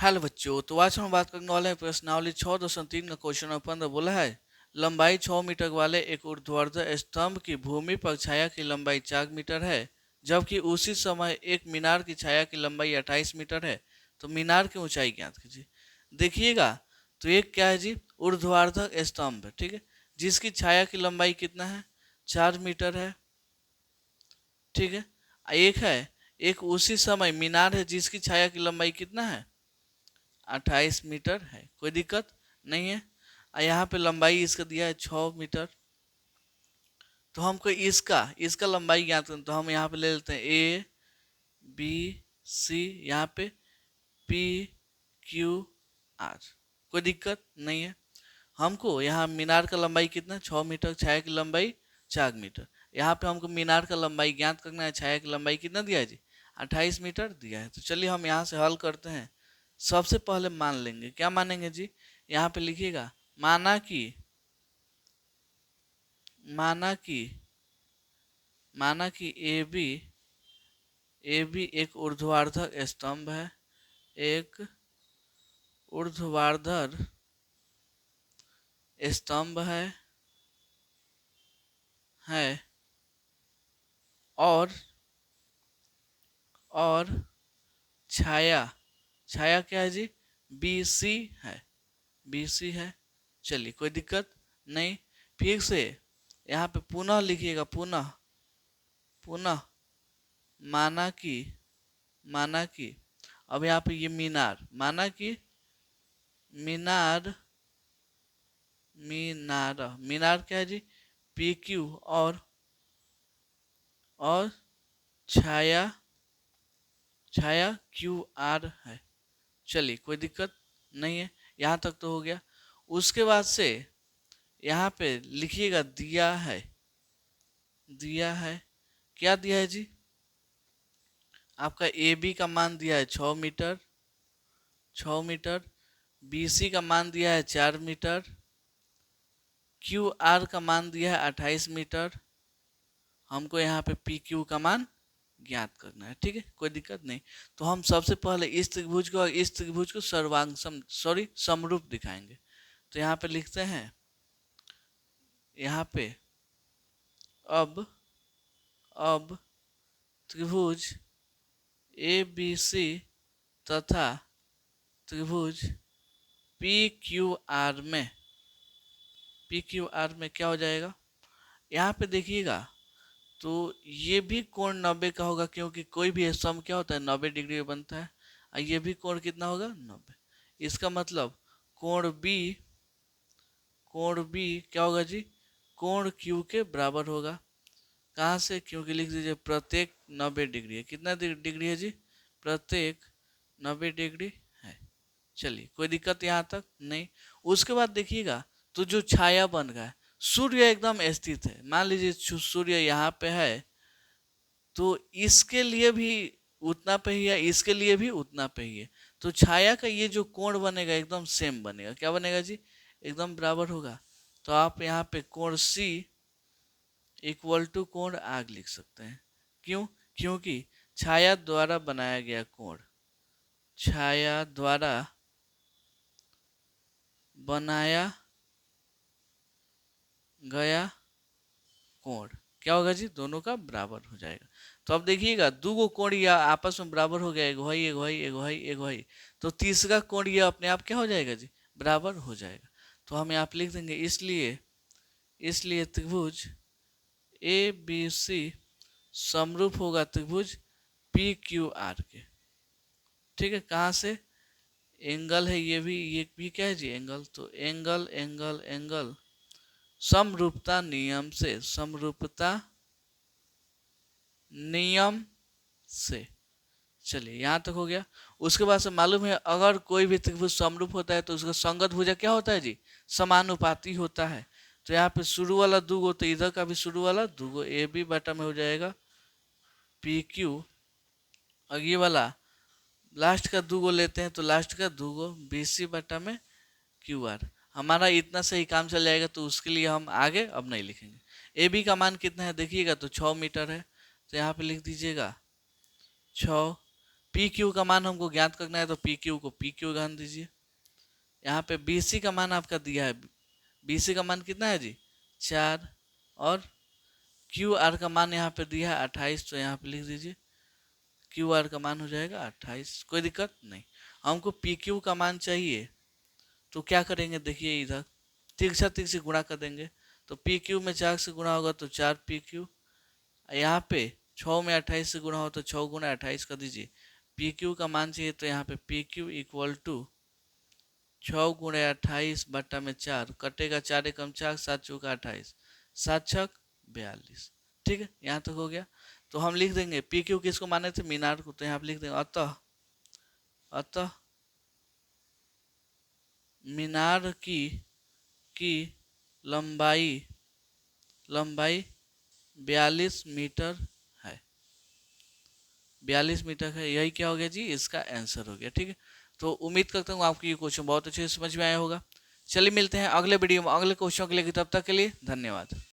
Hello बच्चों, तो आज हम बात करने वाले हैं प्रश्नावली 6.3 का क्वेश्चन नंबर 15 बोला है लंबाई 6 मीटर वाले एक ऊर्ध्वाधर स्तंभ की भूमि पर छाया की लंबाई 4 मीटर है, जबकि उसी समय एक मीनार की छाया की लंबाई 28 मीटर है। तो मीनार की ऊंचाई ज्ञात कीजिए। देखिएगा, तो एक क्या है जी, ऊर्ध्वाधर स्तंभ है, ठीक है, जिसकी छाया की लंबाई कितना है, 4 मीटर है, ठीक है। एक है, एक उसी समय मीनार है जिसकी छाया की लंबाई कितना है, 28 मीटर है। कोई दिक्कत नहीं है। यहाँ पे लंबाई इसका दिया है 6 मीटर। तो हमको इसका इसका लंबाई ज्ञात करना, तो हम यहाँ पे ले लेते हैं ए बी सी, यहाँ पे पी क्यू आर। कोई दिक्कत नहीं है। हमको यहाँ मीनार का लंबाई कितना, 6 मीटर, छाया की लंबाई 4 मीटर। यहाँ पे हमको मीनार का लंबाई ज्ञात करना है, छाया की लंबाई कितना दिया है जी, 28 मीटर दिया है। तो चलिए हम यहाँ से हल करते हैं। सबसे पहले मान लेंगे, क्या मानेंगे जी, यहाँ पे लिखिएगा, माना कि माना कि माना कि ए बी एक ऊर्ध्वाधर स्तंभ है, एक ऊर्ध्वाधर स्तंभ है और छाया छाया क्या है जी, बी सी है, बी सी है। चलिए कोई दिक्कत नहीं। फिर से यहाँ पे पुनः लिखिएगा, पुनः पुनः माना कि अब यहाँ पे ये मीनार, माना कि मीनार मीनार मीनार क्या है जी, पी क्यू और छाया छाया क्यू आर है। चलिए कोई दिक्कत नहीं है, यहाँ तक तो हो गया। उसके बाद से यहाँ पे लिखिएगा, दिया है क्या दिया है जी, आपका ए बी का मान दिया है 6 मीटर, 6 मीटर, बी सी का मान दिया है 4 मीटर, क्यू आर का मान दिया है 28 मीटर। हमको यहाँ पे पी क्यू का मान ज्ञात करना है, ठीक है, कोई दिक्कत नहीं। तो हम सबसे पहले इस त्रिभुज को और इस त्रिभुज को समरूप दिखाएंगे। तो यहाँ पे लिखते हैं, यहाँ पे अब त्रिभुज ए बी सी तथा त्रिभुज पी क्यू आर में क्या हो जाएगा, यहाँ पे देखिएगा, तो ये भी कोण 90 का होगा, क्योंकि कोई भी स्तंभ क्या होता है, 90 डिग्री में बनता है। और ये भी कोण कितना होगा, 90। इसका मतलब कोण बी क्या होगा जी, कोण क्यू के बराबर होगा। कहाँ से, क्योंकि लिख दीजिए प्रत्येक 90 डिग्री है। कितना डिग्री है जी, प्रत्येक 90 डिग्री है। चलिए कोई दिक्कत यहाँ तक नहीं। उसके बाद देखिएगा, तो जो छाया बन गया, सूर्य एकदम स्थित है, मान लीजिए सूर्य यहाँ पे है, तो इसके लिए भी उतना पे ही है, इसके लिए भी उतना पे ही है। तो छाया का ये जो कोण बनेगा एकदम सेम बनेगा। क्या बनेगा जी, एकदम बराबर होगा। तो आप यहाँ पे कोण सी इक्वल टू कोण आग लिख सकते हैं। क्यों, क्योंकि छाया द्वारा बनाया गया कोण, छाया द्वारा बनाया गया कोण क्या होगा जी, दोनों का बराबर हो जाएगा। तो अब देखिएगा, दो गो कोण या आपस में बराबर हो गया, एक भाई एक भाई एक भाई एक भाई, तो तीसरा कोण ये अपने आप क्या हो जाएगा जी, बराबर हो जाएगा। तो हम यहाँ पे लिख देंगे, इसलिए त्रिभुज ए बी सी समरूप होगा त्रिभुज पी क्यू आर के, ठीक है। कहाँ से, एंगल है ये भी क्या है जी, एंगल। तो एंगल एंगल एंगल समरूपता नियम से चलिए यहाँ तक हो गया। उसके बाद से मालूम है, अगर कोई भी त्रिभुज समरूप होता है तो उसका संगत भुजा क्या होता है जी, समानुपाती होता है। तो यहाँ पे शुरू वाला दूगो, तो इधर का भी शुरू वाला दूगो, ए बी बटा में हो जाएगा पी क्यू, और ये वाला लास्ट का दूगो लेते हैं, तो लास्ट का दूगो बी सी बटा में क्यू आर। हमारा इतना से ही काम चल जाएगा, तो उसके लिए हम आगे अब नहीं लिखेंगे। ए बी का मान कितना है देखिएगा, तो 6 मीटर है। तो यहाँ पे लिख दीजिएगा 6, पी क्यू का मान हमको ज्ञात करना है, तो पी क्यू को पी क्यू मान दीजिए। यहाँ पे बी सी का मान आपका दिया है, बी सी का मान कितना है जी 4, और क्यू आर का मान यहाँ पे दिया है 28, तो यहाँ पे लिख दीजिए क्यू आर का मान हो जाएगा 28। कोई दिक्कत नहीं। हमको पी क्यू का मान चाहिए, तो क्या करेंगे देखिए, इधर तिरछा तिरछी गुणा कर देंगे, तो पी क्यू में 4 से गुणा होगा तो 4 पी क्यू, यहाँ पे 6 में 28 से गुणा हो तो 6 गुणा 28 कर दीजिए। पी क्यू का मान चाहिए, तो यहाँ पे पी क्यू इक्वल टू 6 गुणे 28 बट्टा में 4, कटेगा 4 एकम 4, 7 चौका 28, 7 छक 42। ठीक है, यहाँ तक हो गया। तो हम लिख देंगे पी क्यू किसको माने थे, मीनार को, तो यहाँ पे लिख देंगे अतः अतः मीनार की लंबाई 42 मीटर है, 42 मीटर है। यही क्या हो गया जी, इसका आंसर हो गया। ठीक है, तो उम्मीद करता हूँ आपको ये क्वेश्चन बहुत अच्छे से समझ में आया होगा। चलिए मिलते हैं अगले वीडियो में अगले क्वेश्चन के लिए, तब तक के लिए धन्यवाद।